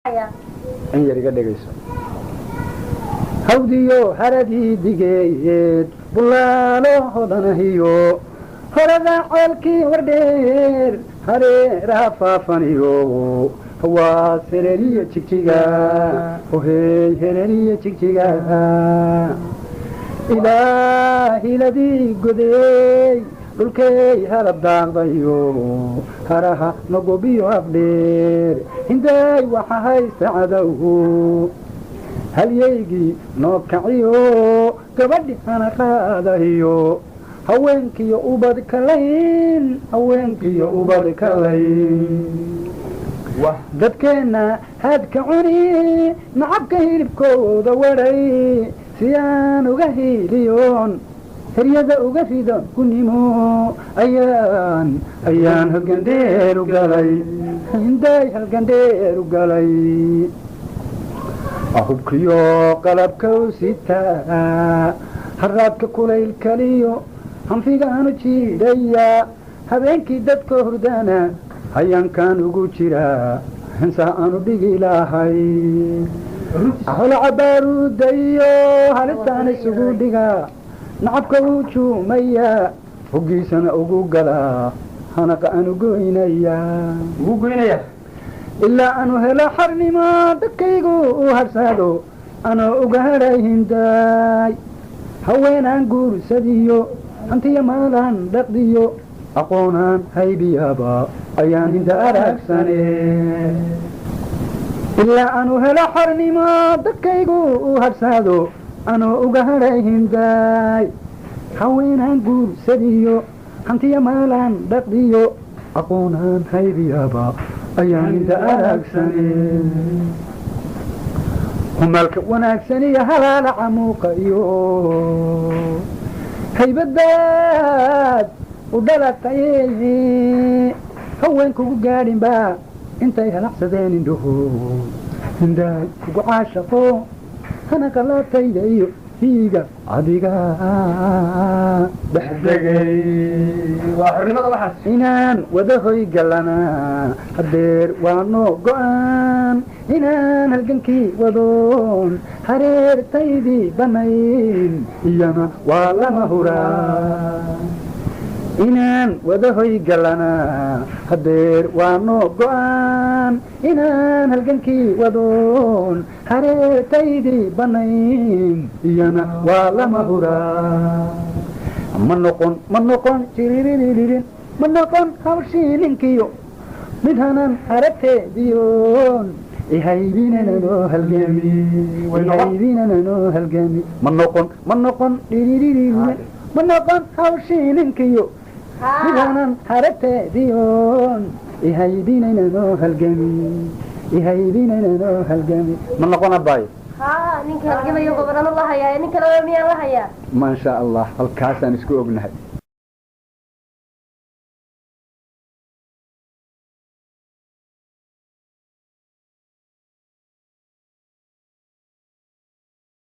in yar iga dhegayso hawdiyo haradii digeed bulaalo hodanahiyo horada ceelkii wardheer hareeraha faafaniyo waa sereriya jigjiga ohey hereriya jigjiga ilaahiladii godey dhulkay halab daaqdayo haraha nagobiyo abdheer hinday waxa haysta cadow halyaygii noo kaciyo gabadhi hana qaadahiyo haweenkiyo ubad kalayn dadkeenna haadka cuni nacabka hilibkooda wadhay si aan uga hiiliyoon heryada uga ridan kunimo ayaan halgandheeru galay hinday halgandheeru galay ahubkiyo qalabkow sitaa haraadka kulayl kaliyo hanfigaanu jiidhaya habeenkii dadka hurdana hayaankaan ugu jiraa hinsaa aanu dhigi lahay ahola cabaaruudayo halistaan isugu dhigaa nacabka uu juumaya hoggiisana ugu galaa hanaqa aanu goynaya ilaa aanu helo xarnimo dadkaygu u harsaado anoo uga hadhay hindaay haweenaan guursadiyo hantiya maalaan dhaqdiyo aqoonaan haybiyaba ayaan hinda araagsane ilaa aanu helo xarnimo dadkaygu u harsaado anoo uga hadhay hindaay haweenaan guursadiyo hantiya maalaan dhaqdiyo aqoonaan haybiyaba ayaan hinda araagsane humaalka wanaagsaniyo halaala camuuqa iyo haybadaad u dhalatay haween kugu gaadhinba intay halacsadeen indhaho hindaay kugu caashaqo hanaqa laabtayda iyo hiiga adiga dhexdegay waa xornimada waxaas inaan wada hoy galana hadeer waa noo go-aan inaan halgankii wadoon hareertaydii banayn iyana waa lama huraa inaan wada hoy galana hadeer waa noo go-aan inaan halgankii wadoon hareertaydii banayn iyana waa lama huraa ma noqon jiriririn ma noqon hawshii ninkiyo mid hanan haragteediyoon ihaybinananoo halgami ma noqon dhiriririn ma noqon hawshii ninkiyo mid hanan haragteediyoon ihaybinananoo halgami ma noqon abaayo ninka halgamayo gobolano la hayaa ninka laba miyaan la hayaa ما شاء الله هالكاسان اسكو ognahay